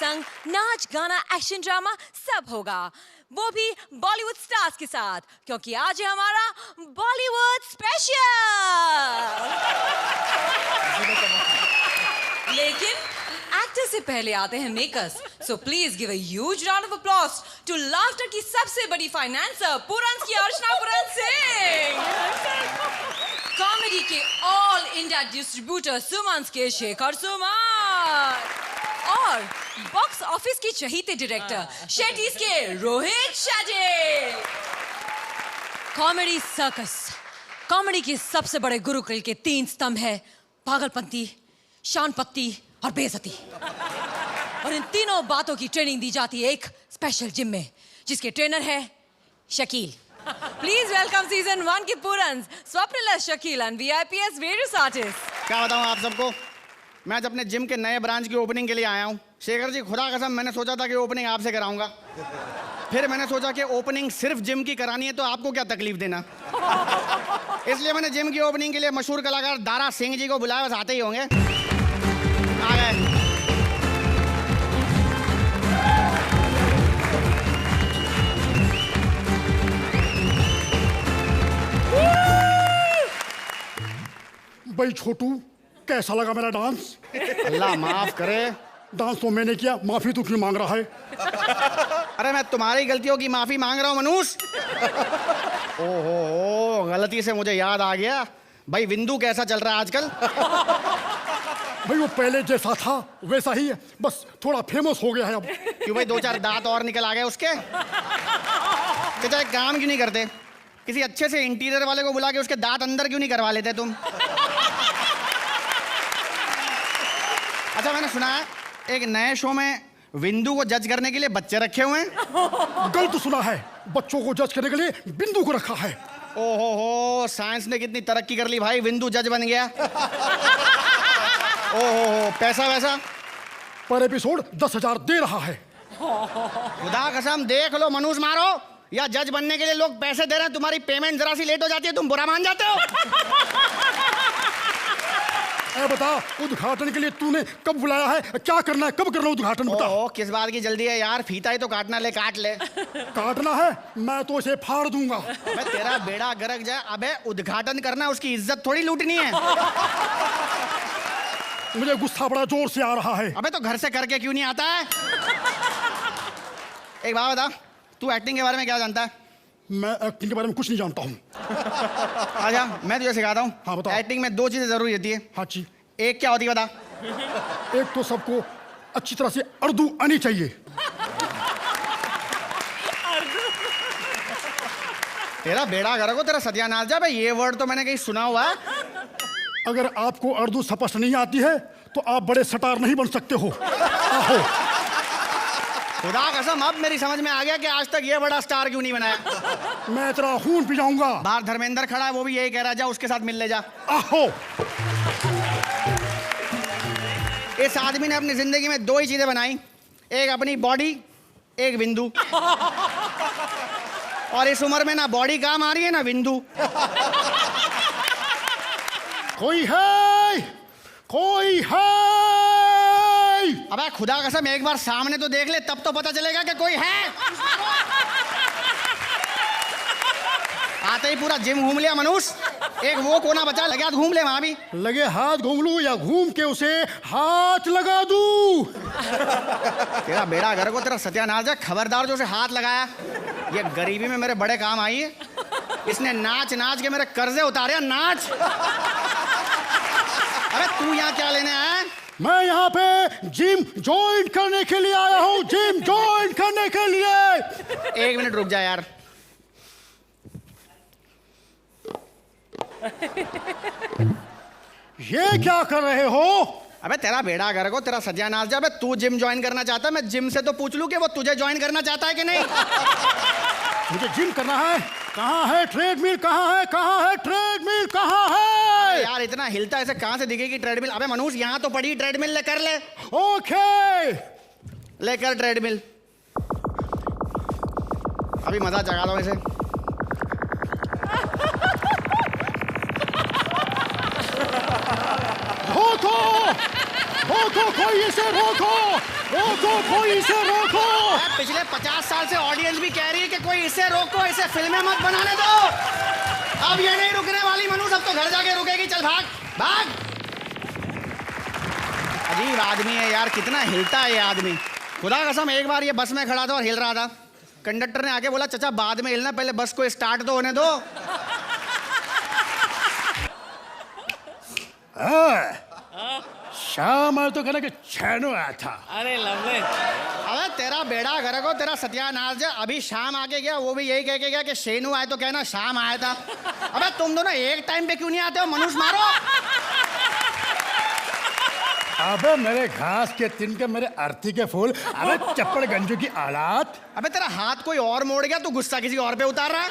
संग नाच गाना एक्शन ड्रामा सब होगा, वो भी बॉलीवुड स्टार्स के साथ, क्योंकि आज है हमारा बॉलीवुड स्पेशल। लेकिन एक्टर से पहले आते हैं makers, so please give a huge round of applause to laughter की सबसे बड़ी फाइनेंसर पुरंस की अर्चना पुरंस सिंह, कॉमेडी के ऑल इंडिया डिस्ट्रीब्यूटर सुमंस के शेखर सुमन, और बॉक्स ऑफिस की चहीते डायरेक्टर शेट्टीज के Rohit Shetty. Comedy circus, comedy के सबसे बड़े गुरुकुल के 3 स्तंभ है पागलपंती, शानपत्ती और बेइज्जती, और इन तीनों बातों की ट्रेनिंग दी जाती है एक स्पेशल जिम में, जिसके ट्रेनर है शकील। प्लीज वेलकम सीजन 1 के पुरंस, Swapnil Shakeel and VIPs various artist. क्या बताऊं आप सबको, मैं आज अपने जिम के नए ब्रांच की ओपनिंग के लिए आया हूँ। शेखर जी, खुदा कसम मैंने सोचा था कि ओपनिंग आपसे कराऊंगा, फिर मैंने सोचा कि ओपनिंग सिर्फ जिम की करानी है तो आपको क्या तकलीफ देना, इसलिए मैंने जिम की ओपनिंग के लिए मशहूर कलाकार दारा सिंह जी को बुलाया, बस आते ही होंगे। आ गए। भाई छोटू, कैसा लगा मेरा डांस? अल्लाह माफ करे, डांस तो मैंने किया, माफी तू क्यों मांग रहा है? अरे मैं तुम्हारी गलतियों की माफी मांग रहा हूँ मनुष। ओहो, गलती से मुझे याद आ गया, भाई विंदु कैसा चल रहा है आजकल? भाई वो पहले जैसा था वैसा ही है, बस थोड़ा फेमस हो गया है अब। क्यों भाई, 2-4 दांत और निकल आ गए उसके? चाचा एक काम क्यों नहीं करते, किसी अच्छे से इंटीरियर वाले को बुला के उसके दांत अंदर क्यों नहीं करवा लेते तुम? अच्छा, मैंने सुना है एक नए शो में विंदु को जज करने के लिए बच्चे रखे हुए हैं। गलत सुना है, बच्चों को जज करने के लिए बिंदु को रखा है। ओहो, साइंस ने कितनी तरक्की कर ली भाई, विंदु जज बन गया। ओहो, पैसा वैसा? पर एपिसोड 10,000 दे रहा है। खुदा कसम देख लो, मनुष्य मारो या जज बनने के लिए लोग पैसे दे रहे हैं, तुम्हारी पेमेंट जरा सी लेट हो जाती है, तुम बुरा मान जाते हो। बता, उद्घाटन के लिए तूने कब बुलाया है? क्या करना है, कब करना है उद्घाटन? बता। किस बात की जल्दी है यार, फीता ही तो काटना, ले काट ले। काटना है? मैं तो इसे फाड़ दूंगा। अबे तेरा बेड़ा गरक जाए, अबे उद्घाटन करना है, उसकी इज्जत थोड़ी लूटनी है। मुझे गुस्सा बड़ा जोर से आ रहा है। अबे तो घर से करके क्यों नहीं आता है? एक बात बता, तू एक्टिंग के बारे में क्या जानता है? मैं एक्टिंग के बारे में कुछ नहीं जानता हूँ। आजा, मैं तुझे सिखाता हूँ। हाँ बता। एक्टिंग में 2 चीजें जरूरी होती है। हाँ जी। एक क्या होती है बता? एक तो सबको अच्छी तरह से उर्दू आनी चाहिए। तेरा बेड़ा गरक हो, तेरा सत्यानाश जा भाई, ये वर्ड तो मैंने कहीं सुना हुआ है। अगर आपको उर्दू स्पष्ट नहीं आती है तो आप बड़े स्टार नहीं बन सकते हो। आहो। खुदा कसम अब मेरी समझ में आ गया कि आज तक ये बड़ा स्टार क्यों नहीं बनाया। मैं तेरा खून पी जाऊंगा। बाहर धर्मेंद्र खड़ा है, वो भी यही कह रहा है, जा उसके साथ मिल ले जा। आहो। इस आदमी ने अपनी जिंदगी में 2 ही चीजें बनाई, एक अपनी बॉडी, एक विंदु। और इस उम्र में ना बॉडी काम आ रही है ना विंदु। कोई है? कोई है? अबे खुदा कसम एक बार सामने तो देख ले, तब तो पता चलेगा कि कोई है। आते ही पूरा जिम घूम लिया मनुष्य, एक वो कोना बचा, लगे हाथ घूम ले वहां भी। लगे हाथ घूम लूं या घूम के उसे हाथ लगा दूं? तेरा बेड़ा घर को, तेरा सत्यानाश है, खबरदार जो उसे हाथ लगाया, ये गरीबी में मेरे बड़े काम आई है। इसने नाच नाच के मेरे कर्जे उतारे, नाच। अरे तू यहाँ क्या लेने आया है? मैं यहाँ पे जिम ज्वाइन करने के लिए आया हूँ, जिम ज्वाइन करने के लिए। 1 मिनट रुक जा यार। ये क्या कर रहे हो? अबे तेरा बेड़ा घर को, तेरा सत्यानाश जा, तू जिम ज्वाइन करना चाहता है, मैं जिम से तो पूछ लूं कि वो तुझे ज्वाइन करना चाहता है कि नहीं। मुझे जिम करना है। कहाँ है ट्रेडमिल? कहाँ है? कहाँ है ट्रेडमिल? कहाँ है? यार इतना हिलता ऐसे कहाँ से दिखेगी ट्रेडमिल? अबे मनुष्य यहाँ तो पड़ी ट्रेडमिल, ले कर ले। ओके, लेकर ट्रेडमिल। अभी मजा जगा दो इसे। रोको, रोको, कोई इसे रोको। रोको, कोई इसे रोको। पिछले 50 साल से ऑडियंस भी कह रही है कि कोई इसे रोको, इसे फिल्में मत बनाने दो। अब ये नहीं रुकने वाली मनुष्य, अब तो घर जाके रुकेगी। चल भाग भाग। अजीब आदमी है यार, कितना हिलता है ये आदमी। खुदा कसम एक बार ये बस में खड़ा था और हिल रहा था। कंडक्टर ने आके बोला चाचा बाद में हिलना, पहले बस को स्टार्ट तो होने दो। शाम आया तो कहना कि छेनो आया था। अरे लवली, अबे तेरा बेड़ा घर को तेरा सत्यानाश है। अभी शाम आके गया, वो भी यही कह के गया कि शेनू आए तो कहना शाम आया था। अबे तुम दोनों एक टाइम पे क्यों नहीं आते हो? मनुष्य मारो। अबे मेरे घास के तिनके, मेरे अर्थी के फूल, अबे चप्पड़ गंजू की औलाद। अबे तेरा हाथ कोई और मोड़ गया, तू गुस्सा किसी और पे उतार रहा है।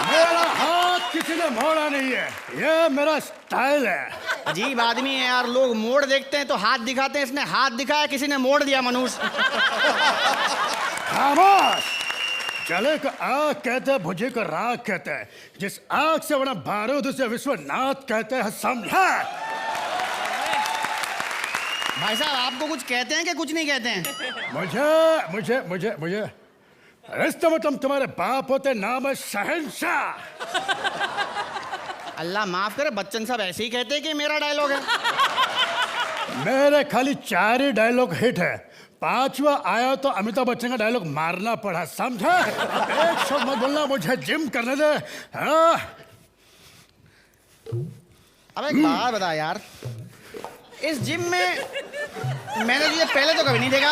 मेरा हाथ किसी ने मोड़ा नहीं है, ये मेरा स्टाइल है। अजीब आदमी है यार, लोग मोड़ देखते हैं तो हाथ दिखाते हैं, इसने हाथ दिखाया, किसी ने मोड़ दिया मनुष्य। खामोश। जले को आग कहते हैं, भुजे को राग कहते हैं। जिस आग से बना बारूद उसे विश्वनाथ कहते हैं, समझा? भाई साहब आपको कुछ कहते हैं कि कुछ नहीं कहते हैं? मुझे मुझे मुझे मुझे रिश्ते में तुम तुम्हारे बाप होते, नाम है शहंशाह। अल्लाह माफ करे, बच्चन साहब ऐसे ही कहते हैं कि मेरा डायलॉग है। मेरे खाली 4 ही डायलॉग हिट है, 5वां आया तो अमिताभ बच्चन का डायलॉग मारना पड़ा, समझा? एक शब्द मत बोलना, मुझे जिम करने दे। हाँ? अब एक बात बता यार, इस जिम में मैंने तुझे पहले तो कभी नहीं देखा।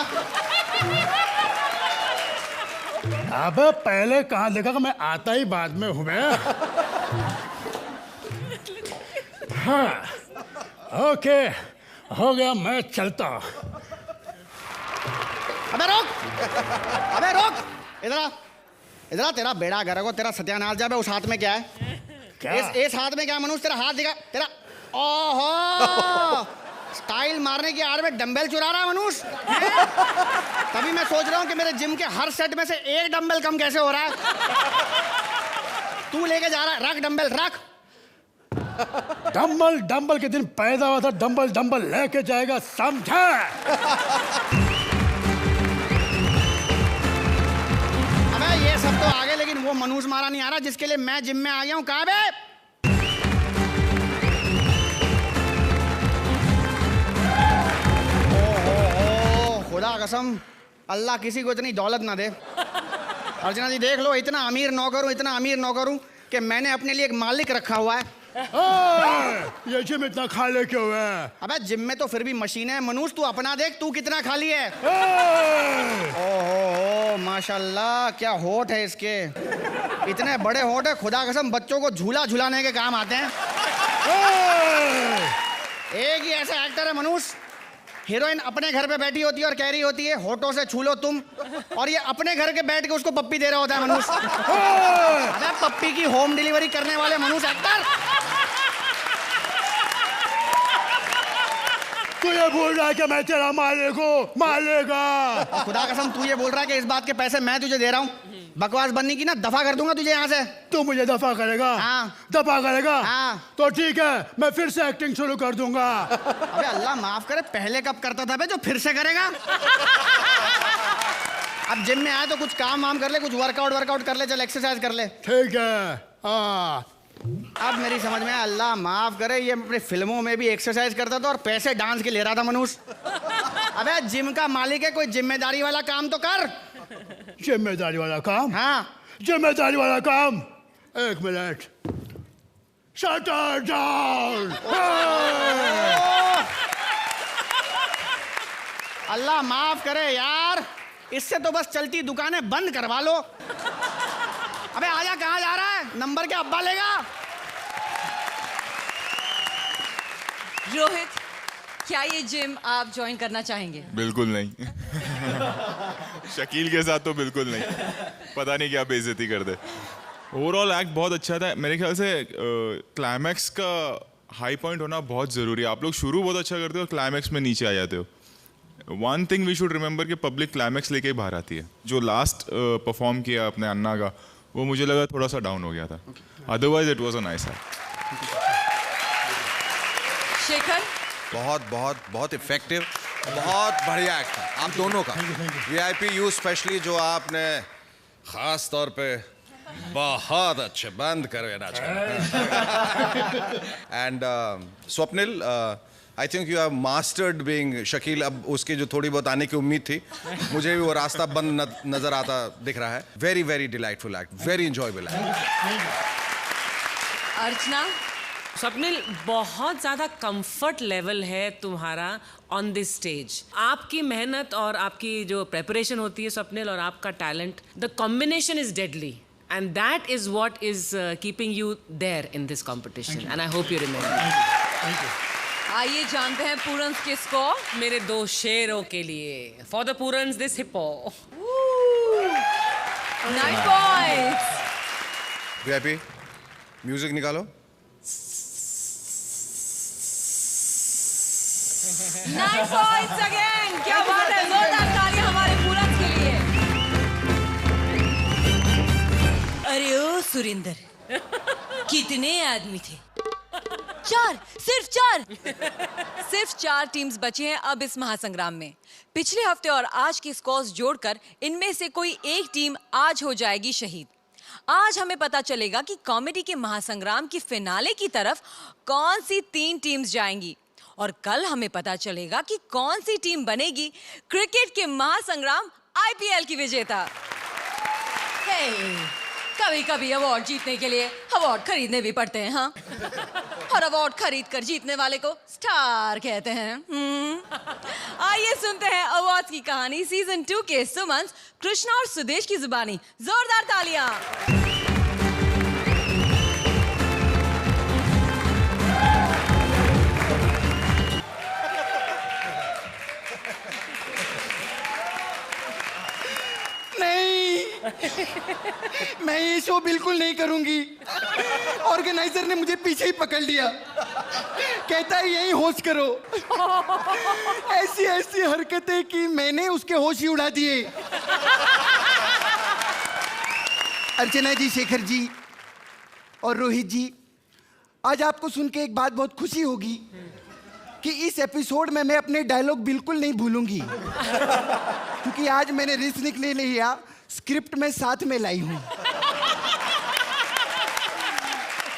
अबे पहले कहाँ देखा, कि मैं आता ही बाद में हूँ मैं। हाँ, ओके, हो गया, मैं चलता हूँ। अबे रोक, अबे रोक, इधर आ, इधर आ। तेरा बेड़ा घर को तेरा सत्यानाश जाबे। उस हाथ में क्या है? क्या? इस हाथ में क्या मनुष्य? तेरा हाथ दिखा तेरा। ओहो, स्टाइल मारने की आड़ में डंबल चुरा रहा मनुष्य। तभी मैं सोच रहा हूँ कि मेरे जिम के हर सेट में से एक डंबल कम कैसे हो रहा है। तू लेके जा रहा है, रख डंबल रख। डंबल डंबल के दिन पैदा हुआ था, डंबल डंबल लेके जाएगा, समझा? अबे ये सब तो आगे, लेकिन वो मनुष्य मारा नहीं आ रहा जिसके लिए मैं जिम में आ गया हूँ। कहाँ बे? खुदा कसम अल्लाह किसी को इतनी दौलत ना दे। अर्चना जी देख लो, इतना अमीर नौकर हूँ, इतना अमीर नौकर हूँ कि मैंने अपने लिए एक मालिक रखा हुआ है। ये जिम इतना खाली क्यों है? अबे जिम में तो फिर भी मशीन है मनुष्य, तू अपना देख, तू कितना खाली है। ओहो माशाल्लाह, क्या होठ है इसके, इतने बड़े होठ है, खुदा कसम बच्चों को झूला झुलाने के काम आते हैं। एक ही ऐसा एक्टर है मनुष्य, हीरोइन अपने घर पे बैठी होती है और कह रही होती है होठों से छू लो तुम, और ये अपने घर के बैठ के उसको पप्पी दे रहा होता है मनुष्य। अबे पप्पी की होम डिलीवरी करने वाले मनुष्य एक्टर। तू ये बोल रहा है कि मैं तेरा मालिक हूँ, मालेगा? खुदा कसम तू ये बोल रहा है कि इस बात के पैसे मैं तुझे दे रहा हूँ? बकवास बनने की ना, दफा कर दूंगा तुझे यहाँ से। तू मुझे दफा करेगा? हाँ। दफा करेगा? हाँ। तो ठीक है, मैं फिर से एक्टिंग शुरू कर दूंगा। अबे अल्लाह माफ करे, पहले कब करता था बे जो फिर से करेगा? अब जिम में आए तो कुछ काम वाम कर ले, कुछ वर्कआउट कर ले, चल एक्सरसाइज कर ले। ठीक है। हाँ, अब मेरी समझ में आया, अल्लाह माफ करे, ये अपनी फिल्मों में भी एक्सरसाइज करता था और पैसे डांस के ले रहा था मनुष्य। अबे जिम का मालिक है, कोई जिम्मेदारी वाला काम तो कर। जिम्मेदारी वाला काम? हाँ जिम्मेदारी वाला काम, एक मिनट। Shutter down. अल्लाह माफ करे यार, इससे तो बस चलती दुकानें बंद करवा लो। अबे आजा, कहाँ जा रहा है? नंबर क्या अब्बा लेगा? रोहित, क्या ये जिम आप ज्वाइन करना चाहेंगे? बिल्कुल नहीं। शकील के साथ तो बिल्कुल नहीं, पता नहीं क्या बेइज्जती कर दे। ओवरऑल एक्ट बहुत अच्छा था। मेरे ख्याल से क्लाइमैक्स का हाई पॉइंट होना बहुत ज़रूरी है। आप लोग शुरू बहुत अच्छा करते हो, क्लाइमैक्स में नीचे आ जाते हो। One thing we should remember कि पब्लिक क्लाइमैक्स लेके ही बाहर आती है। जो लास्ट परफॉर्म किया अपने अन्ना का, वो मुझे लगा थोड़ा सा डाउन हो गया था, otherwise it was a nice act. Shekhar, बहुत बहुत बहुत इफेक्टिव बहुत बढ़िया एक्ट था आप दोनों का। वीआईपी यू स्पेशली, जो आपने खास तौर पे बहुत अच्छे बंद करो नाच। And Swapnil, I think you have mastered being Shakeel. अब उसकी जो थोड़ी बहुत आने की उम्मीद थी, मुझे भी वो रास्ता बंद नजर आता दिख रहा है। Very very delightful act, very enjoyable act. Archana, Swapnil, बहुत ज़्यादा कंफर्ट लेवल है तुम्हारा ऑन दिस स्टेज। आपकी मेहनत और आपकी जो प्रेपरेशन होती है स्वप्निल, और आपका talent, the combination is deadly and that is what is keeping you there in this competition and I hope you remember. आइए जानते हैं पूरन्स के स्कोर। मेरे 2 शेरों के लिए, फॉर द पूरन्स this hippo. 9 points। VIP music निकालो। 9 points again। क्या बात है, जोरदार तालियां हमारे पूरन्स के लिए। अरे ओ सुरिंदर, कितने आदमी थे? 4, सिर्फ 4। सिर्फ 4 टीम्स बची हैं अब इस महासंग्राम में। पिछले हफ्ते और आज के स्कोर्स जोड़कर इनमें से कोई एक टीम आज हो जाएगी शहीद। आज हमें पता चलेगा कि कॉमेडी के महासंग्राम की फिनाले की तरफ कौन सी 3 टीम्स जाएंगी, और कल हमें पता चलेगा कि कौन सी टीम बनेगी क्रिकेट के महासंग्राम IPL की विजेता। कभी कभी अवार्ड जीतने के लिए अवार्ड खरीदने भी पड़ते हैं, हाँ। और अवार्ड खरीद कर जीतने वाले को स्टार कहते हैं। आइए सुनते हैं अवार्ड्स की कहानी सीजन 2 के सुमंस, कृष्णा और सुदेश की जुबानी। जोरदार तालियां। मैं ये शो बिल्कुल नहीं करूंगी। ऑर्गेनाइजर ने मुझे पीछे ही पकड़ लिया, कहता है यही होस्ट करो। ऐसी ऐसी हरकतें की मैंने उसके होश ही उड़ा दिए। अर्चना जी, शेखर जी और रोहित जी, आज आपको सुन के एक बात बहुत खुशी होगी कि इस एपिसोड में मैं अपने डायलॉग बिल्कुल नहीं भूलूंगी, क्योंकि आज मैंने रिस्क ले लिया, स्क्रिप्ट में साथ में लाई हूं।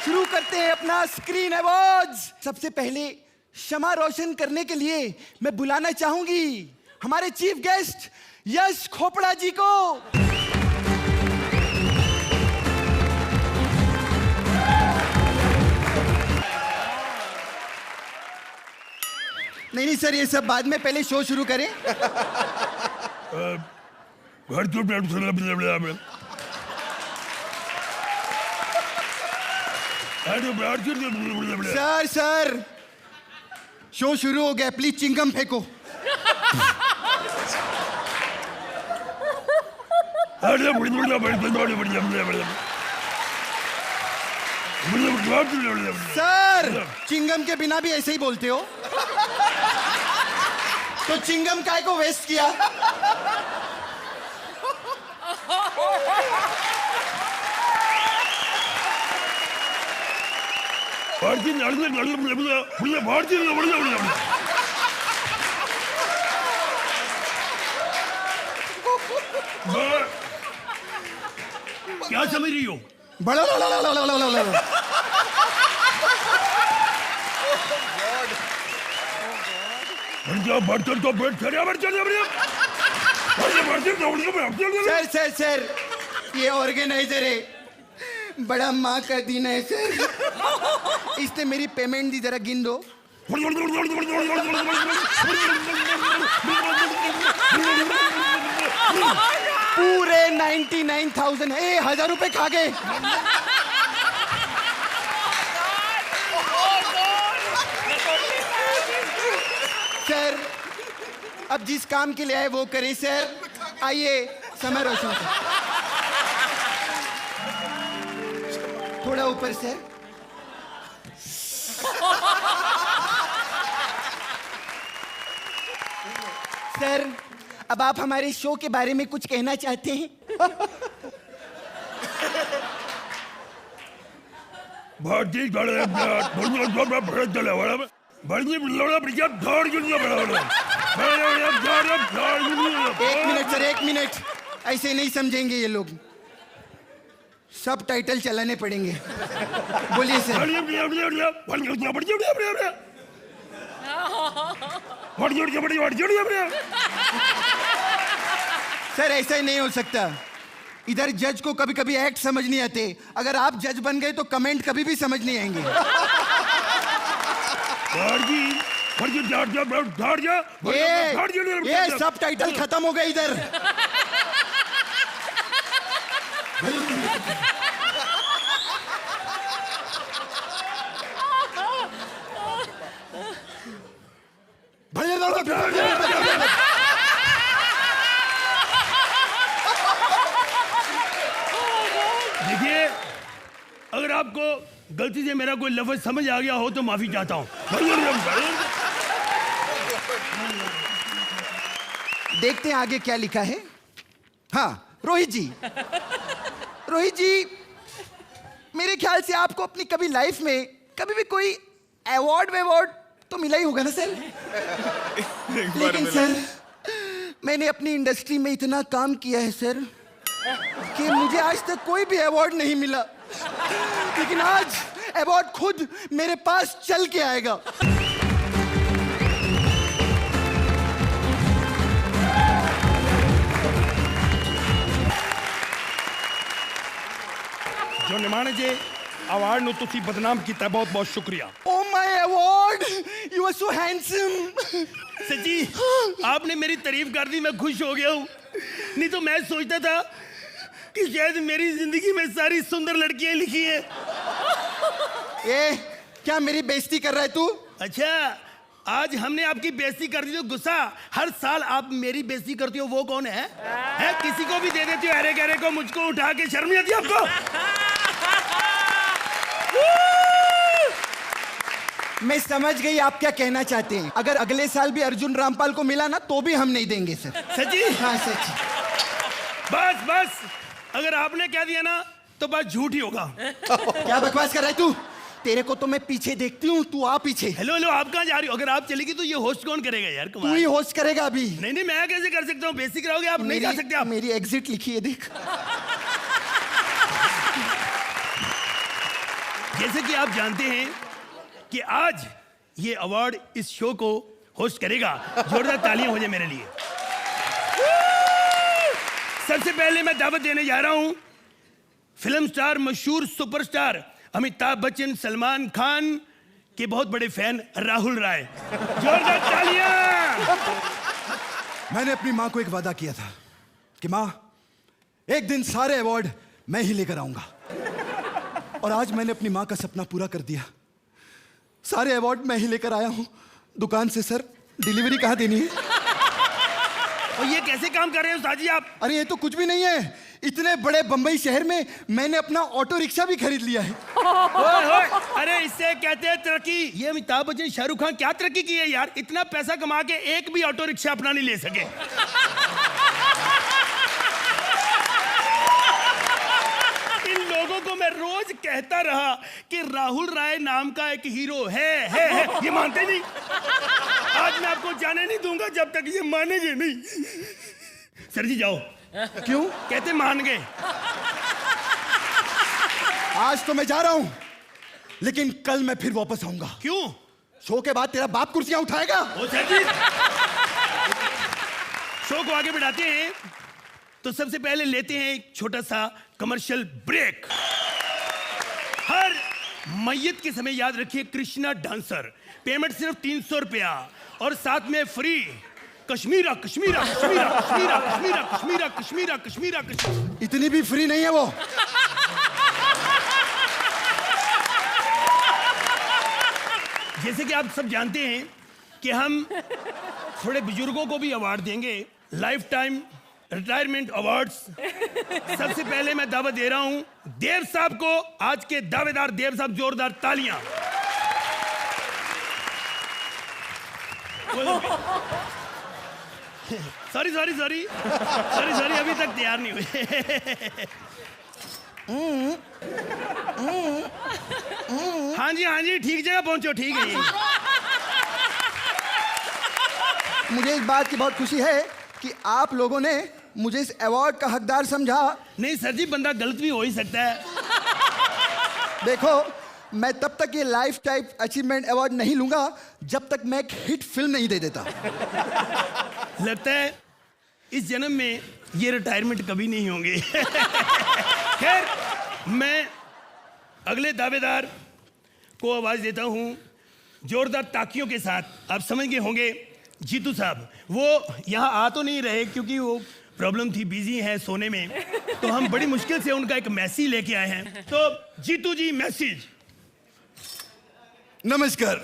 शुरू करते हैं अपना स्क्रीन अवार्ड्स। सबसे पहले क्षमा रोशन करने के लिए मैं बुलाना चाहूंगी हमारे चीफ गेस्ट यश खोपड़ा जी को। नहीं सर, ये सब बाद में, पहले शो शुरू करें। सर शो शुरू हो गया, प्लीज चिंगम फेंको। सर चिंगम के बिना भी ऐसे ही बोलते हो, तो चिंगम काय को वेस्ट किया? क्या समझ रही हो? बड़ा सर ये ऑर्गेनाइजर है, बड़ा माँ का दिन है सर। इसने मेरी पेमेंट दी, जरा गिन दो। पूरे 99,000 है, 1,000 रुपए खा गए। सर अब जिस काम के लिए आए वो करें सर। आइए समय रोशन कर, थोड़ा ऊपर सर। सर अब आप हमारे शो के बारे में कुछ कहना चाहते हैं? एक मिनट सर, एक मिनट, ऐसे नहीं समझेंगे ये लोग, सब टाइटल चलाने पड़ेंगे। बोलिए सर। सर ऐसा ही नहीं हो सकता, इधर जज को कभी कभी एक्ट समझ नहीं आते, अगर आप जज बन गए तो कमेंट कभी भी समझ नहीं आएंगे। ये सब टाइटल खत्म हो गए इधर। देखिए, अगर आपको गलती से मेरा कोई लफ्ज समझ आ गया हो तो माफी चाहता हूं। देखते हैं आगे क्या लिखा है। हाँ रोहित जी, रोहित जी, मेरे ख्याल से आपको अपनी कभी लाइफ में कभी भी कोई अवार्ड तो मिला ही होगा ना सर? लेकिन सर मैंने अपनी इंडस्ट्री में इतना काम किया है सर कि मुझे आज तक कोई भी अवार्ड नहीं मिला, लेकिन आज अवार्ड खुद मेरे पास चल के आएगा। जो निमाने जे अवार्ड नु तुसी बदनाम किया, बहुत बहुत शुक्रिया। Oh my award! You are so handsome. सच्ची आपने मेरी तारीफ कर दी, मैं खुश हो गया हूँ। नहीं तो मैं सोचता था कि शायद मेरी जिंदगी में सारी सुंदर लड़कियां लिखी है। ये क्या मेरी बेइज्जती कर रहा है तू? अच्छा, आज हमने आपकी बेइज्जती कर दी तो गुस्सा? हर साल आप मेरी बेइज्जती करती हो, वो कौन है? किसी को भी दे देती हो अरे गहरे को, मुझको उठा के शर्म नहीं आती आपको? मैं समझ गई आप क्या कहना चाहते हैं। अगर अगले साल भी अर्जुन रामपाल को मिला ना तो भी हम नहीं देंगे सर। सच्ची? हाँ सच्ची। बस अगर आपने कह दिया ना तो बस झूठ ही होगा। क्या बकवास कर रहा है तू? तेरे को तो मैं पीछे देखती हूँ, तू आ पीछे। हेलो, आप कहाँ जा रही हो? अगर आप चलेगी तो ये होस्ट कौन करेगा यार? तू ही होस्ट करेगा अभी। नहीं, मैं कैसे कर सकता हूँ? बेसिक रहोगे आप, नहीं जा सकते आप। मेरी एग्जिट लिखी है देख। जैसे कि आप जानते हैं कि आज ये अवार्ड इस शो को होस्ट करेगा। जोरदार तालियां हो जाए मेरे लिए। सबसे पहले मैं दावत देने जा रहा हूं फिल्म स्टार, मशहूर सुपरस्टार अमिताभ बच्चन, सलमान खान के बहुत बड़े फैन राहुल राय। जोरदार तालियां। मैंने अपनी माँ को एक वादा किया था कि माँ एक दिन सारे अवार्ड मैं ही लेकर आऊंगा, और आज मैंने अपनी माँ का सपना पूरा कर दिया। सारे अवार्ड मैं ही लेकर आया हूँ दुकान से। सर डिलीवरी कहाँ देनी है? और ये कैसे काम कर रहे हो साजी आप? अरे ये तो कुछ भी नहीं है, इतने बड़े बंबई शहर में मैंने अपना ऑटो रिक्शा भी खरीद लिया है। अरे इससे कहते हैं तरक्की। ये अमिताभ बच्चन, शाहरुख खान क्या तरक्की की है यार? इतना पैसा कमा के एक भी ऑटो रिक्शा अपना नहीं ले सके। इन लोगों को मैं रोज कहता रहा कि राहुल राय नाम का एक हीरो है। ये मानते नहीं। आज मैं आपको जाने नहीं दूंगा जब तक ये मानेंगे नहीं। सर जी जाओ। क्यों? कहते मान गए। आज तो मैं जा रहा हूं, लेकिन कल मैं फिर वापस आऊंगा। क्यों? शो के बाद तेरा बाप कुर्सियां उठाएगा। ओ सर जी, शो को आगे बढ़ाते हैं तो सबसे पहले लेते हैं एक छोटा सा कमर्शियल ब्रेक। हर मैयत के समय याद रखिए कृष्णा डांसर, पेमेंट सिर्फ 300 रुपया, और साथ में फ्री कश्मीरा कश्मीरा कश्मीरा कश्मीरा कश्मीरा कश्मीरा कश्मीरा कश्मीरा कश्मीरा। इतनी भी फ्री नहीं है वो। जैसे कि आप सब जानते हैं कि हम थोड़े बुजुर्गों को भी अवार्ड देंगे, लाइफ टाइम रिटायरमेंट अवार्ड्स। सबसे पहले मैं दावत दे रहा हूं देव साहब को। आज के दावेदार देव साहब, जोरदार तालियां। सॉरी अभी तक तैयार नहीं हुए। हाँ जी ठीक जगह पहुंचो, ठीक है। मुझे इस बात की बहुत खुशी है कि आप लोगों ने मुझे इस अवार्ड का हकदार समझा। नहीं सर जी, बंदा गलत भी हो ही सकता है। देखो, मैं तब तक ये लाइफ टाइम अचीवमेंट अवार्ड नहीं लूंगा जब तक मैं एक हिट फिल्म नहीं दे देता। लगता है इस जन्म में ये रिटायरमेंट कभी नहीं होंगे। खैर, मैं अगले दावेदार को आवाज देता हूं जोरदार ताकियों के साथ। आप समझ गए होंगे, जीतू साहब। वो यहाँ आ तो नहीं रहे क्योंकि वो प्रॉब्लम थी, बिजी हैं सोने में, तो हम बड़ी मुश्किल से उनका एक मैसेज लेके आए हैं। तो जीतू जी, मैसेज। नमस्कार।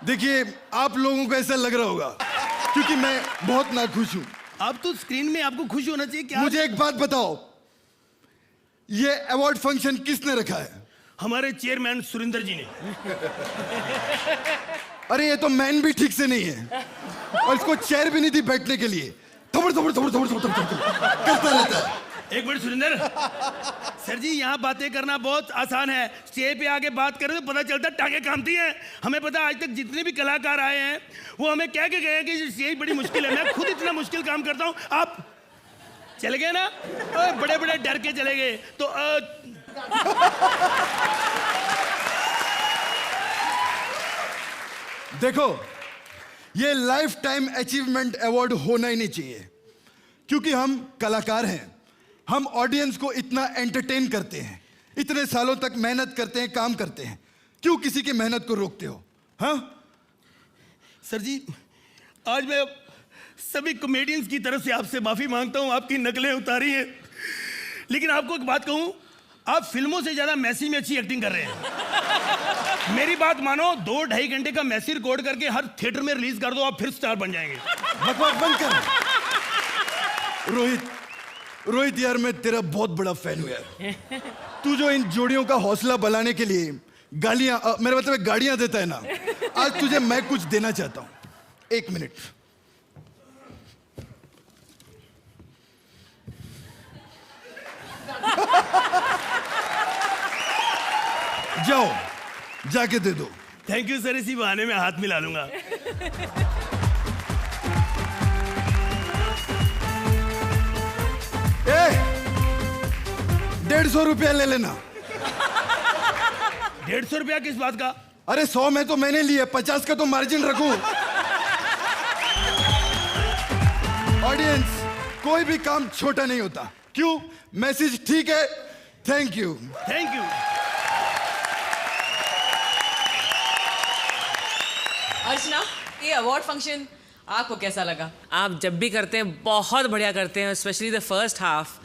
देखिए, आप लोगों को ऐसा लग रहा होगा क्योंकि मैं बहुत नाखुश हूं। आप तो स्क्रीन में आपको खुश होना चाहिए। क्या मुझे एक बात बताओ, ये अवार्ड फंक्शन किसने रखा है? हमारे चेयरमैन सुरेंद्र जी ने। अरे ये तो मैन भी ठीक से नहीं है और इसको चेयर भी नहीं थी बैठने के लिए। थोड़ थोड़ थोड़ थोड़ थोड़ करता रहता है। एक मिनट सुरेंद्र सर जी, यहाँ बातें करना बहुत आसान है, स्टेज पे आके बात करें तो पता चलता है टांगे कामती हैं। हमें पता है आज तक जितने भी कलाकार आए हैं वो हमें कह के गए कि स्टेज बड़ी मुश्किल है। मैं खुद इतना मुश्किल काम करता हूँ, आप चले गए ना, बड़े बड़े डर के चले गए। तो देखो, ये लाइफ टाइम अचीवमेंट अवार्ड होना ही नहीं चाहिए क्योंकि हम कलाकार हैं। हम ऑडियंस को इतना एंटरटेन करते हैं, इतने सालों तक मेहनत करते हैं, काम करते हैं, क्यों किसी की मेहनत को रोकते हो? हाँ सर जी, आज मैं सभी कॉमेडियंस की तरफ से आपसे माफी मांगता हूं, आपकी नकलें उतारी हैं, लेकिन आपको एक बात कहूं, आप फिल्मों से ज्यादा मैसी में अच्छी एक्टिंग कर रहे हैं। मेरी बात मानो, 2-2.5 घंटे का मैसी रिकॉर्ड करके हर थिएटर में रिलीज कर दो, आप फिर स्टार बन जाएंगे। बकवास बंद कर। रोहित यार, मैं तेरा बहुत बड़ा फैन हूं यार। तू जो इन जोड़ियों का हौसला बढ़ाने के लिए गालियां, मेरे मतलब गाड़ियां देता है ना, आज तुझे मैं कुछ देना चाहता हूं। 1 मिनट। जाओ, जाके दे दो। थैंक यू सर, इसी बहाने में हाथ मिला लूंगा। ए, 150 रुपया ले लेना। 150 रुपया किस बात का? अरे 100 में तो मैंने लिए, 50 का तो मार्जिन रखूं। ऑडियंस, कोई भी काम छोटा नहीं होता। क्यों? मैसेज ठीक है। Thank you. Thank you. Archana, ये अवार्ड फंक्शन आपको कैसा लगा? आप जब भी करते हैं बहुत बढ़िया करते हैं, specially the first half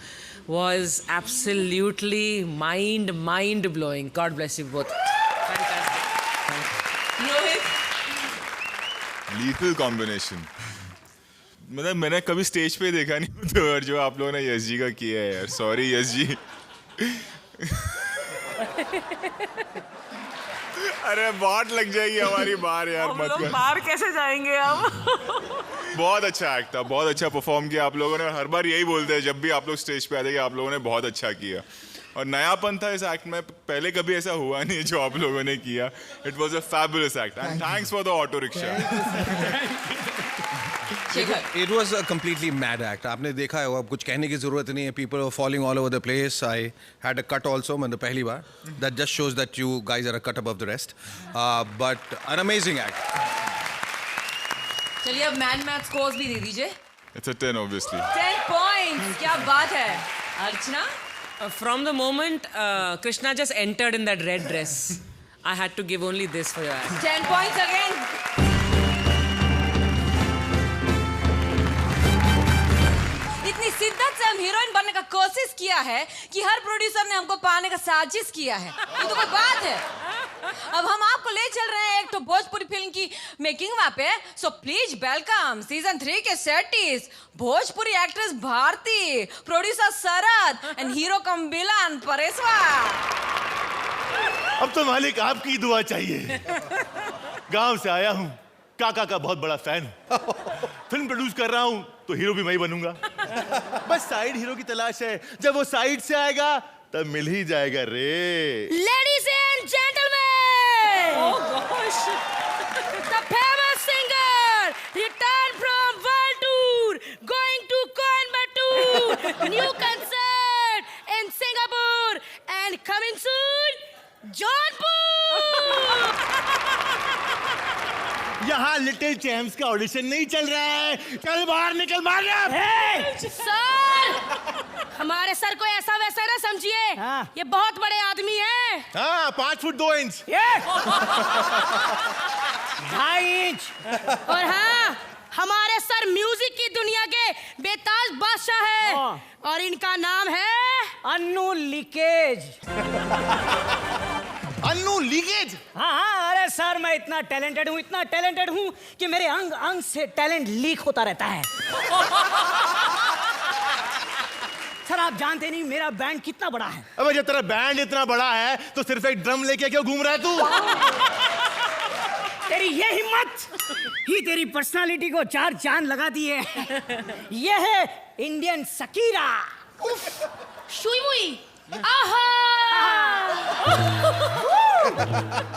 was absolutely mind blowing. God bless you both. Fantastic. Rohit, lethal combination. मतलब मैंने कभी स्टेज पे देखा नहीं तो, और जो आप लोगों ने यश जी का किया है यार, सॉरी यश जी। अरे बात लग जाएगी हमारी बार यार, हम मत लोग कर। बाहर कैसे जाएंगे अब? बहुत अच्छा एक्ट था, बहुत अच्छा परफॉर्म किया आप लोगों ने। हर बार यही बोलते हैं जब भी आप लोग स्टेज पे आते हैं कि आप लोगों ने बहुत अच्छा किया, और नयापन था इस एक्ट में, पहले कभी ऐसा हुआ नहीं जो आप लोगों ने किया। It was a fabulous act and thanks for the auto rickshaw. It was a completely mad act. आपने देखा होगा, कुछ कहने की जरूरत नहीं है. People were falling all over the place. I had a cut also मतलब पहली बार. That just shows that you guys are a cut above the rest. But an amazing act. चलिए अब मैन मैथ स्कोर्स भी दे दीजिए. It's a 10 obviously. 10 points. क्या बात है. अर्चना? From the moment Krishna just entered in that red dress, I had to give only this for your act. 10 points again. इतनी शिद्दत से हम हीरोइन बनने का कोशिश किया है कि हर प्रोड्यूसर ने हमको पाने का साजिश किया है. ये तो कोई बात है. अब हम आपको ले चल रहे हैं एक तो भोजपुरी फिल्म की मेकिंग वहाँ पे. सो प्लीज वेलकम सीजन 3 के सेटिस Bhojpuri actress Bharti, producer Sharad and hero cum villain Pareshwar. अब तो मालिक आपकी दुआ चाहिए. गांव से आया हूँ, काका का बहुत बड़ा फैन हूँ. फिल्म प्रोड्यूस कर रहा हूँ तो हीरो भी मैं ही बनूंगा. बस साइड हीरो की तलाश है. जब वो साइड से आएगा तब मिल ही जाएगा रे. Ladies and gentlemen, Oh gosh! the famous singer, retired Jaunpur. यहाँ लिटिल चैम्प्स का ऑडिशन नहीं चल रहा है, चल बाहर निकल मार। सर, हमारे सर को ऐसा वैसा ना समझिए। ये बहुत बड़े आदमी हैं। हाँ, 5 फुट 2 इंच। 2.5 इंच। और हाँ, हमारे सर म्यूजिक की दुनिया के बेताज बादशाह है और इनका नाम है अन्नू लीकेज। अन्नू लीकेज? हाँ, अरे सर मैं इतना टैलेंटेड हूँ कि मेरे अंग अंग से टैलेंट लीक होता रहता है। सर आप जानते नहीं मेरा बैंड कितना बड़ा है। अबे जब तेरा बैंड इतना बड़ा है तो सिर्फ एक ड्रम लेके क्यों घूम रहा है तू? तेरी ये हिम्मत ही तेरी पर्सनालिटी को 4 चांद लगा दी है। ये है इंडियन शकीरा। शुई मुई।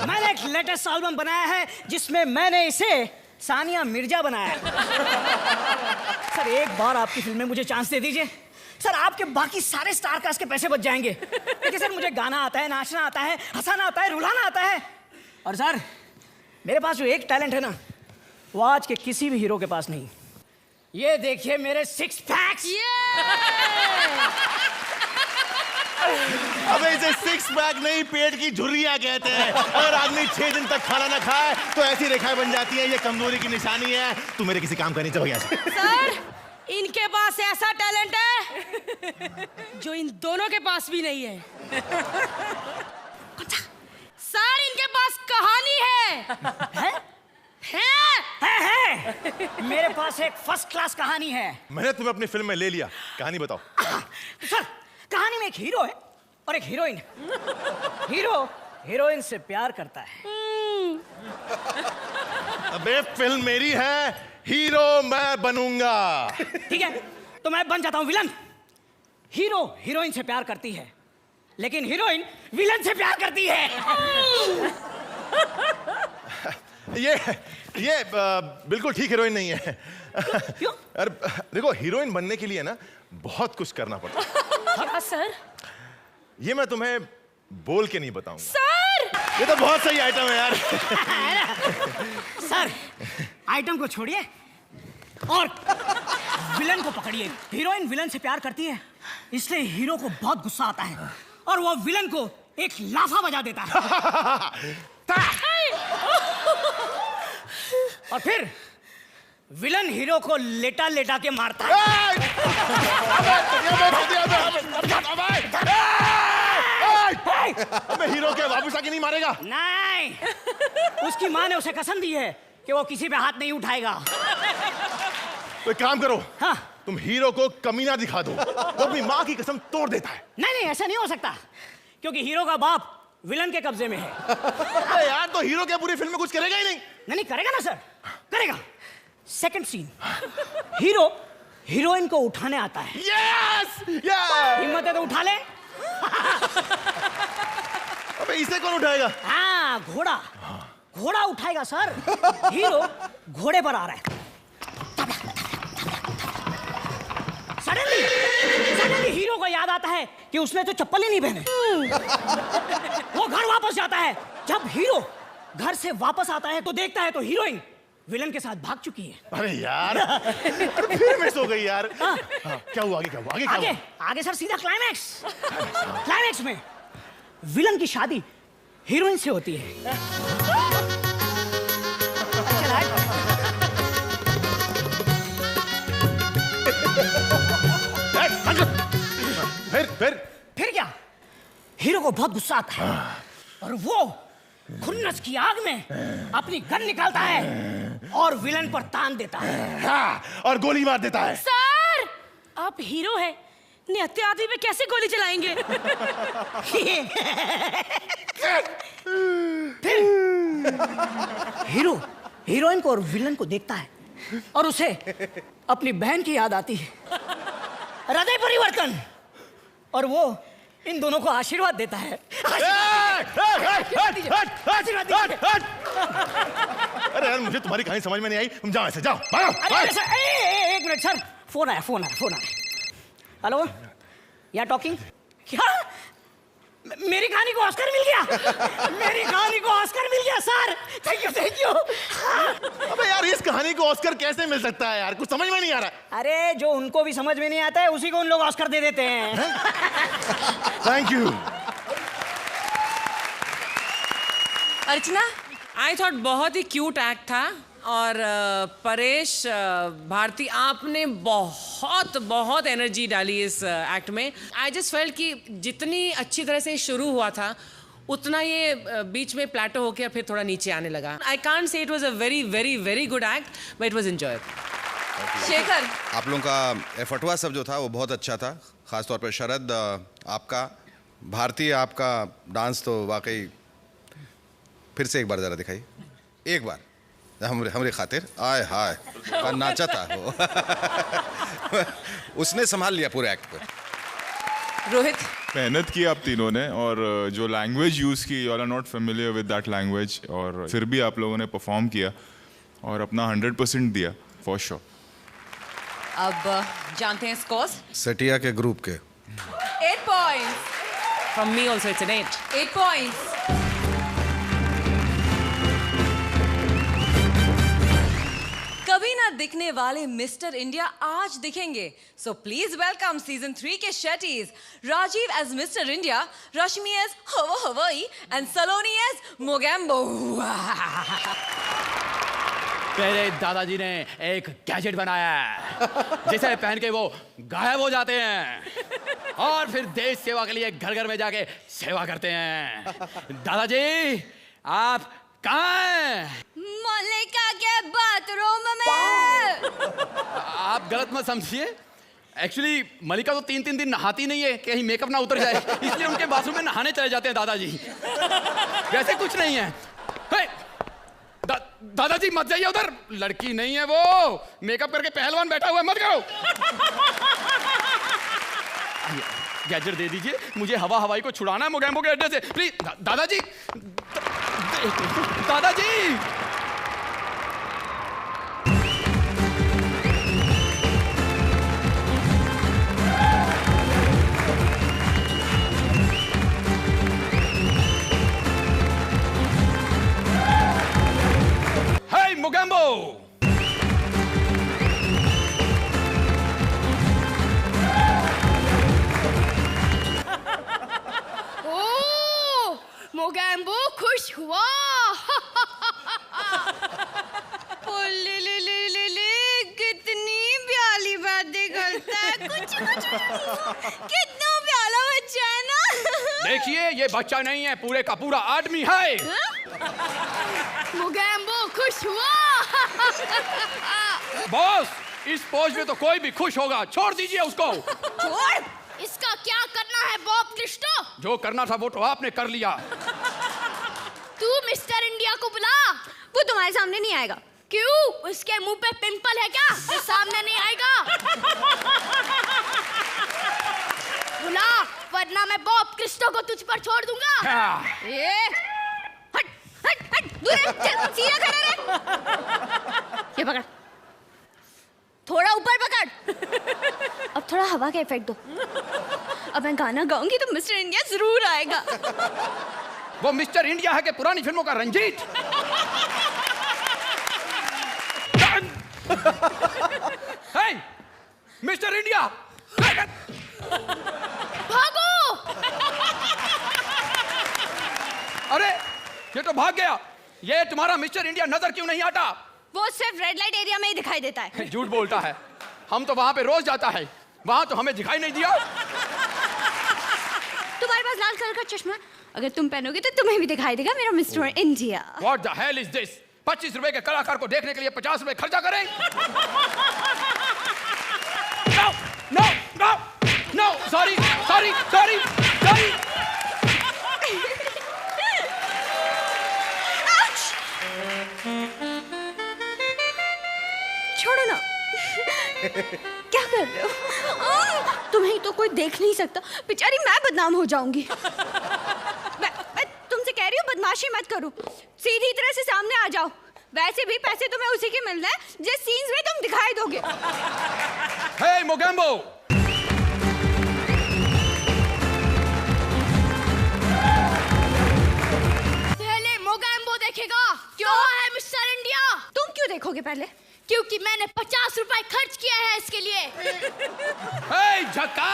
मैंने एक लेटेस्ट एल्बम बनाया है जिसमें मैंने इसे सानिया मिर्जा बनाया। सर एक बार आपकी फिल्म में मुझे चांस दे दीजिए। सर आपके बाकी सारे स्टार कास्ट के पैसे बच जाएंगे। देखिए सर मुझे गाना आता है, नाचना आता है, हंसाना आता है, रुलाना आता है। और सर मेरे पास जो एक टैलेंट है ना वो आज के किसी भी हीरो के पास नहीं। ये देखिए मेरे 6 पैक्स। अबे इसे 6 पैक नहीं पेट की झुर्रियां कहते हैं। अगर आदमी 6 दिन तक खाना ना खाए तो ऐसी रेखाएं बन जाती है। ये कमजोरी की निशानी है। तू मेरे किसी काम का नहीं चल गया। सर इनके पास ऐसा टैलेंट है जो इन दोनों के पास भी नहीं है। सर इनके पास कहानी है? है। मेरे पास एक फर्स्ट क्लास कहानी है। मैंने तुम्हें अपनी फिल्म में ले लिया, कहानी बताओ। सर कहानी में एक हीरो है और एक हीरोइन। हीरो हीरोइन से प्यार करता है। अबे फिल्म मेरी है, हीरो मैं बनूंगा। ठीक है तो मैं बन जाता हूँ विलन। हीरो हीरोइन से प्यार करती है लेकिन हीरोइन विलन से प्यार करती है। ये बिल्कुल ठीक हीरोइन नहीं है। क्यों? अरे देखो हीरोइन बनने के लिए ना बहुत कुछ करना पड़ता है। हाँ सर। ये मैं तुम्हें बोल के नहीं बताऊंगा। सर ये तो बहुत सही आइटम है यार। सर आइटम को छोड़िए और विलन को पकड़िए। हीरोइन विलन से प्यार करती है इसलिए हीरो को बहुत गुस्सा आता है और वो विलन को एक लाफा बजा देता है। और फिर विलन हीरो को लेटा लेटा के मारता है। अबे हीरो के वापस आके नहीं मारेगा? नहीं, उसकी माँ ने उसे कसम दी है कि वो किसी पे हाथ नहीं उठाएगा। तो एक काम करो। हाँ? तुम हीरो को कमीना दिखा दो, वो अपनी माँ की कसम तोड़ देता है। नहीं नहीं ऐसा नहीं हो सकता क्योंकि हीरो का बाप विलन के कब्जे में है। अरे यार तो हीरो क्या पूरी फिल्म में कुछ करेगा ही नहीं? नहीं करेगा ना सर, करेगा। सेकंड सीन, हीरो हीरोइन को उठाने आता है। यस! हिम्मत है तो उठा ले। अबे इसे कौन उठाएगा? हाँ घोड़ा, घोड़ा उठाएगा सर। हीरो घोड़े पर आ रहा है। सडनली हीरो को याद आता है कि उसने तो चप्पल ही नहीं पहने। वो घर वापस जाता है। जब हीरो घर से वापस आता है तो देखता है तो हीरोइन विलन के साथ भाग चुकी है। अरे यार फिर मिस हो गई यार। हाँ, क्या हुआ आगे? क्या हुआ आगे? आगे सर सीधा क्लाइमैक्स। क्लाइमैक्स में विलन की शादी हीरोइन से होती है। फिर क्या? हीरो को बहुत गुस्सा आता है और वो खुन्नस की आग में अपनी गन निकालता है और विलन पर तान देता है। हाँ, और गोली मार देता है। सर आप हीरो हैं, निहत्थे आदमी पे कैसे गोली चलाएंगे? फिर हीरो हीरोइन को और विलन को देखता है और उसे अपनी बहन की याद आती है। हृदय परिवर्तन, और वो इन दोनों को आशीर्वाद देता है। अरे यार मुझे तुम्हारी कहानी समझ में नहीं आई, तुम जाओ ऐसे जाओ। एक मिनट सर, फोन आया। हेलो, या टॉकिंग? क्या मेरी कहानी को ऑस्कर मिल गया। मेरी कहानी को ऑस्कर मिल गया sir. Thank you thank you. अबे यार इस कहानी को ऑस्कर कैसे मिल सकता है यार, कुछ समझ में नहीं आ रहा। अरे जो उनको भी समझ में नहीं आता है उसी को उन लोग ऑस्कर दे देते हैं। Thank you. Archana, I thought बहुत ही क्यूट एक्ट था और परेश भारती आपने बहुत बहुत एनर्जी डाली इस एक्ट में। आई जस्ट फेल्ट कि जितनी अच्छी तरह से शुरू हुआ था उतना ये बीच में प्लेटो होकर फिर थोड़ा नीचे आने लगा। I can't say it was a very very very good act but it was enjoyable. Shekhar, आप लोगों का एफर्टवा सब जो था वो बहुत अच्छा था, खासतौर पर शरद आपका, भारतीय आपका डांस तो वाकई। फिर से एक बार जरा दिखाइए, एक बार हमरे खातिर। आय हाय का नाचा था वो। उसने संभाल लिया पूरे एक्ट को। रोहित, मेहनत की आप तीनों ने और जो लैंग्वेज यूज़ की, you are not familiar with that language, और फिर भी आप लोगों ने परफॉर्म किया और अपना 100% दिया फॉर श्योर। अब जानते हैं स्कोर्स। सटिया के ग्रुप के 8 points. From me also it's an 8 points. कभी ना दिखने वाले मिस्टर इंडिया आज दिखेंगे। सो प्लीज वेलकम सीजन 3 के शेटीज, राजीव एज मिस्टर इंडिया, रश्मि एज हवाई एंड सलोनी एज मोगैम्बो। मेरे दादाजी ने एक गैजेट बनाया है जिसे पहन के वो गायब हो जाते हैं और फिर देश सेवा के लिए घर घर में जाके सेवा करते हैं। दादाजी आप कहाँ हैं? मल्लिका के बाथरूम में। आप गलत मत समझिए, एक्चुअली मलिका तो 3-3 दिन नहाती नहीं है, कहीं मेकअप ना उतर जाए, इसलिए उनके बाथरूम में नहाने चले जाते हैं दादाजी। वैसे कुछ नहीं है। दादाजी मत जाइए उधर, लड़की नहीं है वो, मेकअप करके पहलवान बैठा हुआ है, मत करो। गैजेट दे दीजिए, मुझे हवाई को छुड़ाना है मोगैम्बो के अड्डे से, प्लीज। दादाजी दादाजी हे मोगैम्बो, मोगैम्बो खुश हुआ। ले कितनी प्याली बातें करता है, कुछ कितना प्याला बच्चा है ना। देखिए ये बच्चा नहीं है, पूरे का पूरा आदमी है। मोगैम्बो खुश हुआ। बॉस इस पोज में तो कोई भी खुश होगा, छोड़ दीजिए उसको। छोड़, इसका क्या करना है बॉब क्रिस्टो? जो करना था वो तो आपने कर लिया। तू मिस्टर इंडिया को बुला, वो तुम्हारे सामने नहीं आएगा। क्यों? उसके मुंह पे पिंपल है क्या? वो सामने नहीं आएगा। बुला, वरना मैं बॉब क्रिस्टो को तुझ पर छोड़ दूंगा। हट हट हट, दूर चल, सीधा खड़ा रह। ये पकड़, थोड़ा ऊपर पकड़। अब थोड़ा हवा का इफेक्ट दो। अब मैं गाना गाऊंगी तो मिस्टर इंडिया जरूर आएगा। वो मिस्टर इंडिया है कि पुरानी फिल्मों का रंजीत? हे, मिस्टर इंडिया भागो। अरे ये तो भाग गया। ये तुम्हारा मिस्टर इंडिया नजर क्यों नहीं आता? वो सिर्फ रेड लाइट एरिया में ही दिखाई देता है। झूठ बोलता है, हम तो वहां पे रोज जाता है, वहां तो हमें दिखाई नहीं दिया। तुम्हारे पास लाल कलर का चश्मा, अगर तुम पहनोगे तो तुम्हें भी दिखाई देगा मेरा mister India. What the hell is this? 25 रुपए के कलाकार को देखने के लिए 50 रुपए खर्चा करें? No, no, no, no, sorry, sorry, sorry, sorry. छोड़ो ना। क्या कर रहे हो? तुम्हें तो कोई देख नहीं सकता, बेचारी मैं बदनाम हो जाऊंगी। मैं तुमसे कह रही हूँ बदमाशी मत करो, सीधी तरह से सामने आ जाओ। वैसे भी पैसे तुम्हें उसी के मिलने हैं जिस सीन्स में तुम दिखाई दोगे। Hey, मोगैम्बो! देखोगे पहले? क्योंकि मैंने 50 रुपए खर्च किया है इसके लिए। हे झक्का!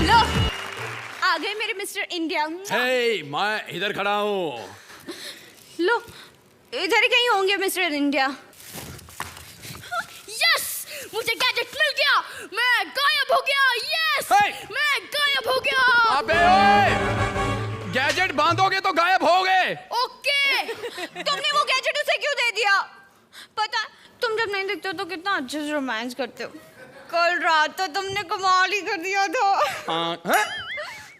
लो, आ गए मेरे मिस्टर इंडिया। हे, मैं इधर खड़ा हूँ। लो, इधर ही कहीं होंगे मिस्टर इंडिया। यस, मुझे गैजेट मिल गया, मैं गायब हो गया। यस, मैं गायब हो गया। अबे ओए! गैजेट बांधोगे तो गायब होगे। ओके, तुमने वो गैजेट उसे क्यों दे दिया? पता, तुम जब नहीं दिखते हो तो कितना अच्छे से रोमांस करते हो। कल रात तो तुमने कमाल ही कर दिया था। हैं?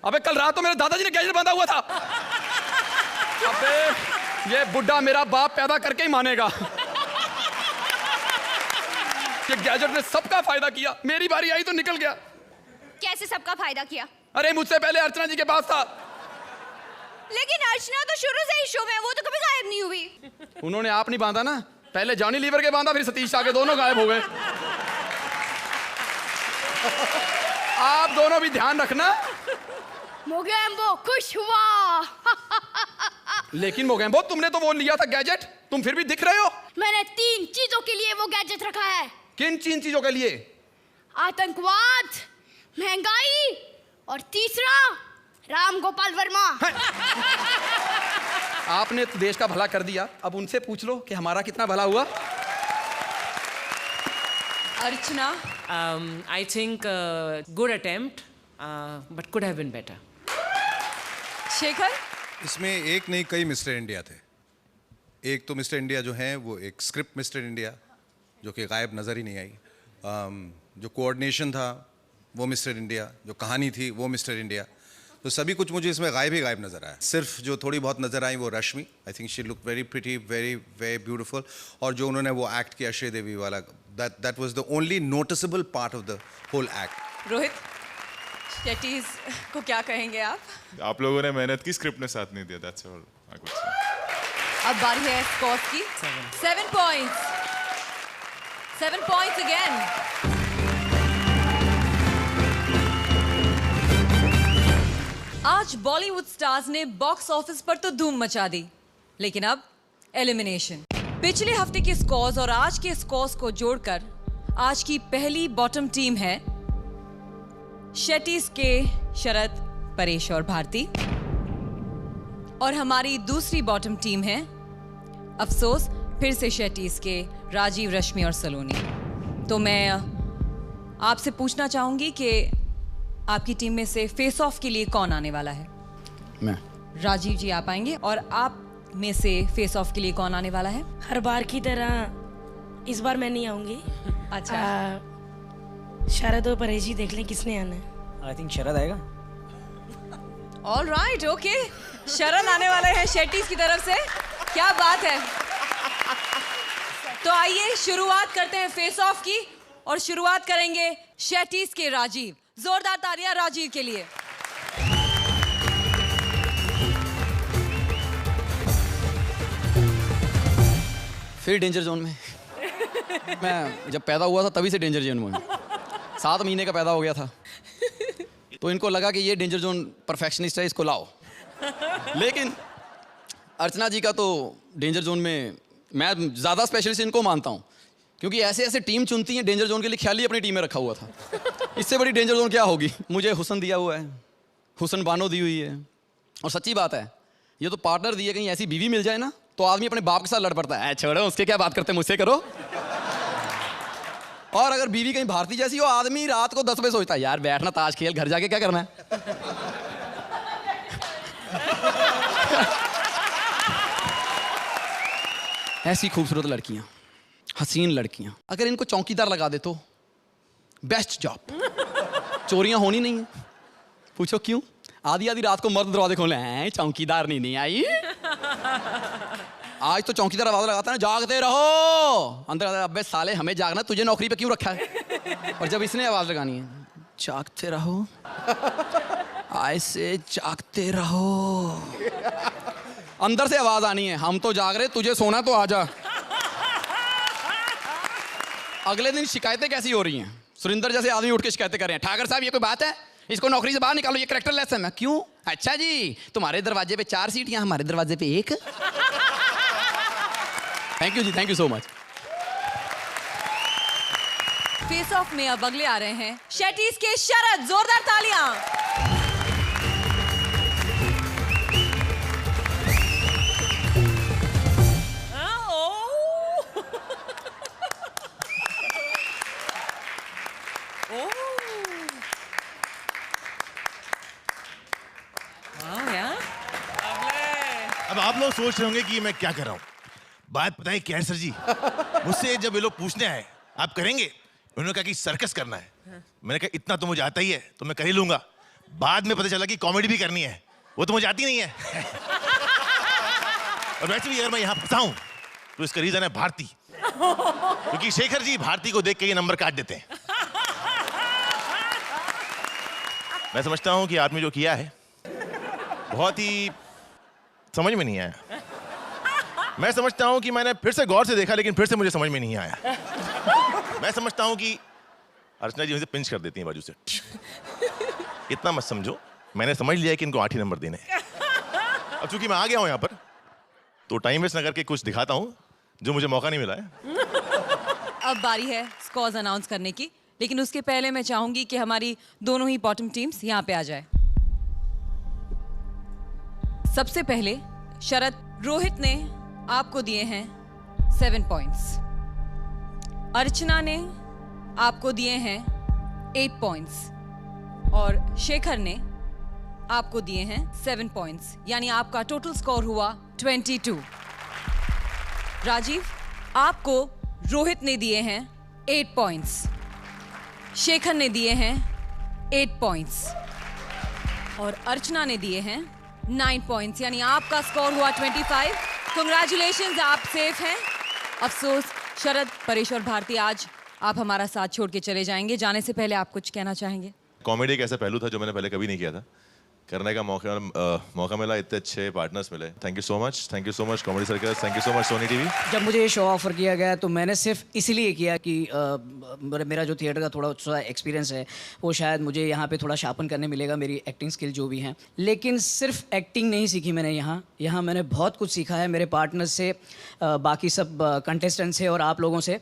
अबे कल रात तो मेरे दादाजी ने गैजेट बांधा हुआ था। अबे ये बुड्ढा मेरा बाप पैदा करके ही मानेगा कि गैजेट ने सबका फायदा किया, मेरी बारी आई तो निकल गया। कैसे सबका फायदा किया? अरे मुझसे पहले अर्चना जी के पास था। लेकिन अर्चना तो शुरू से ही शो में है, वो तो कभी गायब नहीं हुई। उन्होंने आप नहीं बांधा ना, पहले जॉनी लीवर के बांधा, फिर सतीश शाह के, दोनों गायब हो गए। आप दोनों भी ध्यान रखना। मोगेम्बो खुश हुआ। लेकिन मोगेम्बो, तुमने तो वो लिया था गैजेट, तुम फिर भी दिख रहे हो। मैंने 3 चीजों के लिए वो गैजेट रखा है। किन 3 चीजों के लिए? आतंकवाद, महंगाई और तीसरा राम गोपाल वर्मा। आपने तो देश का भला कर दिया, अब उनसे पूछ लो कि हमारा कितना भला हुआ। अर्चना, I think good attempt, but could have been better. Shekhar, इसमें एक नहीं कई मिस्टर इंडिया थे। एक तो मिस्टर इंडिया जो हैं वो एक स्क्रिप्ट मिस्टर इंडिया जो कि गायब नज़र ही नहीं आई, जो कोऑर्डिनेशन था वो मिस्टर इंडिया, जो कहानी थी वो मिस्टर इंडिया, तो सभी कुछ मुझे इसमें गायब ही गायब नज़र आया। सिर्फ जो थोड़ी बहुत नज़र आई वो Rashmi, I think she look very pretty, very very beautiful, और जो उन्होंने वो एक्ट किया श्रीदेवी वाला, that was the only noticeable part of the whole act. Rohit, Shetty's को क्या कहेंगे आप? आप लोगों ने मेहनत की, स्क्रिप्ट ने साथ नहीं दिया, that's all I could say. अब बारी है स्कोर्स की। 7 points. 7 points again. आज बॉलीवुड स्टार्स ने बॉक्स ऑफिस पर तो धूम मचा दी, लेकिन अब एलिमिनेशन। पिछले हफ्ते के स्कोर्स और आज के स्कोर्स को जोड़कर आज की पहली बॉटम टीम है शेट्टीज के शरद, परेश और भारती, और हमारी दूसरी बॉटम टीम है अफसोस फिर से शेट्टीज के राजीव, रश्मि और सलोनी। तो मैं आपसे पूछना चाहूंगी कि आपकी टीम में से फेस ऑफ के लिए कौन आने वाला है? मैं। राजीव जी आप आएंगे, और आप में से फेस ऑफ के लिए कौन आने वाला है? हर बार की तरह इस बार मैं नहीं आऊंगी। अच्छा, शरद और परेश जी देख लें किसने आना है। आई थिंक शरद आएगा। ऑल राइट, ओके, शरण आने वाले हैं शेट्टीज की तरफ से। क्या बात है। तो आइए शुरुआत करते हैं फेस ऑफ की, और शुरुआत करेंगे शेट्टीज के राजीव। जोरदार तालियां राजीव के लिए। फिर डेंजर जोन में। मैं जब पैदा हुआ था तभी से डेंजर जोन में, 7 महीने का पैदा हो गया था, तो इनको लगा कि ये डेंजर जोन परफेक्शनिस्ट है, इसको लाओ। लेकिन अर्चना जी का तो डेंजर जोन में मैं ज़्यादा स्पेशलिस्ट इनको मानता हूँ, क्योंकि ऐसे ऐसे टीम चुनती हैं डेंजर जोन के लिए, ख्याल ही अपनी टीम में रखा हुआ था। इससे बड़ी डेंजर जोन क्या होगी। मुझे हुसन दिया हुआ है, हुसन बानो दी हुई है, और सच्ची बात है ये तो पार्टनर दिए, कहीं ऐसी बीवी मिल जाए ना तो आदमी अपने बाप के साथ लड़ पड़ता है, छोड़ो उसके क्या बात करते, मुझसे करो। और अगर बीवी कहीं भारती जैसी हो, आदमी रात को 10 बजे सोचता है यार बैठना ताश खेल, घर जाके क्या करना है। ऐसी खूबसूरत लड़कियां, हसीन लड़कियां, अगर इनको चौकीदार लगा दे तो बेस्ट जॉब। चोरियां होनी नहीं है। पूछो क्यों? आधी आधी रात को मर्द दरवाजे खोले हैं, चौकीदार नहीं आई। आज तो चौकीदार आवाज लगाता है ना, जागते रहो। अंदर आता है, अबे साले हमें जागना, तुझे नौकरी पे क्यों रखा है। और जब इसने आवाज लगानी है, जागते रहो, ऐसे जागते रहो, अंदर से आवाज आनी है, हम तो जाग रहे, तुझे सोना तो आजा। अगले दिन शिकायतें कैसी हो रही हैं, सुरिंदर जैसे आदमी उठ के शिकायतें कर रहे हैं, ठाकर साहब ये कोई बात है, इसको नौकरी से बाहर निकालो, ये कैरेक्टर लेस है। मैं क्यों? अच्छा जी, तुम्हारे दरवाजे पे 4 सीट, यहाँ हमारे दरवाजे पे 1। Thank you ji, thank you so much. Face off में अब अगले आ रहे हैं शेटीज के शरद। जोरदार तालियां। अब आप लोग सोच रहे होंगे कि ये मैं क्या कर रहा हूँ। बात पता है क्या है सर जी, मुझसे जब ये लोग पूछने आए आप करेंगे, उन्होंने कहा कि सर्कस करना है। मैंने कहा इतना तो मुझे आता ही है तो मैं कर ही लूंगा। बाद में पता चला कि कॉमेडी भी करनी है, वो तो मुझे आती नहीं है। और वैसे भी अगर मैं यहाँ फंसा हूं तो इसका रीजन है भारती, क्योंकि शेखर जी भारती को देख के ये नंबर काट देते हैं। मैं समझता हूं कि आपने जो किया है बहुत ही समझ में नहीं आया। मैं समझता हूं कि मैंने फिर से गौर से देखा लेकिन फिर से मुझे समझ में नहीं आया। मैं समझता हूं कि अर्चना जी मुझे पिंच कर देती हैं बाजू से। इतना मत समझो, मैंने समझ लिया कि इनको 8 ही नंबर देने हैं। अब चूंकि मैं आ गया हूं यहाँ पर तो टाइम वेस्ट न करके कुछ दिखाता हूं जो मुझे मौका नहीं मिला है। अब बारी है स्कोर्स अनाउंस करने की, लेकिन उसके पहले मैं चाहूंगी कि हमारी दोनों ही बॉटम टीम्स यहाँ पे आ जाए। सबसे पहले शरद, रोहित ने आपको दिए हैं 7 पॉइंट्स, अर्चना ने आपको दिए हैं 8 पॉइंट्स और शेखर ने आपको दिए हैं 7 पॉइंट्स, यानी आपका टोटल स्कोर हुआ 22। राजीव, आपको रोहित ने दिए हैं 8 पॉइंट्स, शेखर ने दिए हैं 8 पॉइंट्स और अर्चना ने दिए हैं 9 पॉइंट्स, यानी आपका स्कोर हुआ 25। कांग्रेचुलेशंस, आप सेफ हैं। अफसोस शरद, परेश और भारती, आज आप हमारा साथ छोड़ के चले जाएंगे। जाने से पहले आप कुछ कहना चाहेंगे? कॉमेडी एक ऐसा पहलू था जो मैंने पहले कभी नहीं किया था, करने का मौका मिला, इतने अच्छे पार्टनर्स मिले। Thank you so much comedy circus, thank you so much Sony TV. जब मुझे ये शो ऑफर किया गया तो मैंने सिर्फ इसलिए किया कि मेरा जो थिएटर का थोड़ा सा एक्सपीरियंस है वो शायद मुझे यहाँ पे थोड़ा शार्पन करने मिलेगा, मेरी एक्टिंग स्किल जो भी हैं। लेकिन सिर्फ एक्टिंग नहीं सीखी मैंने यहाँ मैंने बहुत कुछ सीखा है मेरे पार्टनर्स से, बाकी सब कंटेस्टेंट से और आप लोगों से,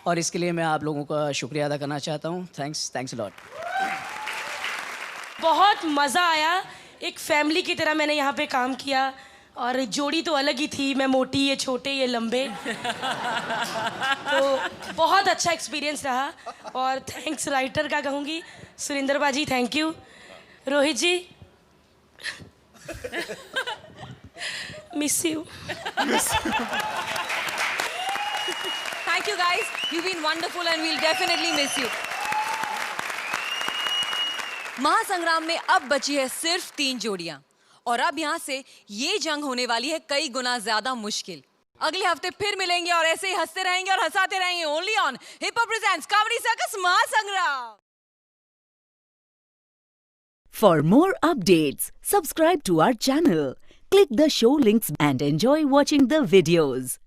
और इसके लिए मैं आप लोगों का शुक्रिया अदा करना चाहता हूँ। Thanks lot. बहुत मज़ा आया, एक फैमिली की तरह मैंने यहाँ पे काम किया और जोड़ी तो अलग ही थी, मैं मोटी, ये छोटे, ये लंबे। तो बहुत अच्छा एक्सपीरियंस रहा और थैंक्स राइटर का कहूँगी, सुरेंद्र बाजी, thank you. Rohit ji, miss you. Thank you guys, you've been wonderful and we'll definitely miss you. महासंग्राम में अब बची है सिर्फ 3 जोड़ियां और अब यहाँ से ये जंग होने वाली है कई गुना ज्यादा मुश्किल। अगले हफ्ते फिर मिलेंगे और ऐसे ही हंसते रहेंगे और हंसाते रहेंगे। Only on hip hop presents comedy circus Mahasangram. For more updates, subscribe to our channel, click the show links and enjoy watching the videos.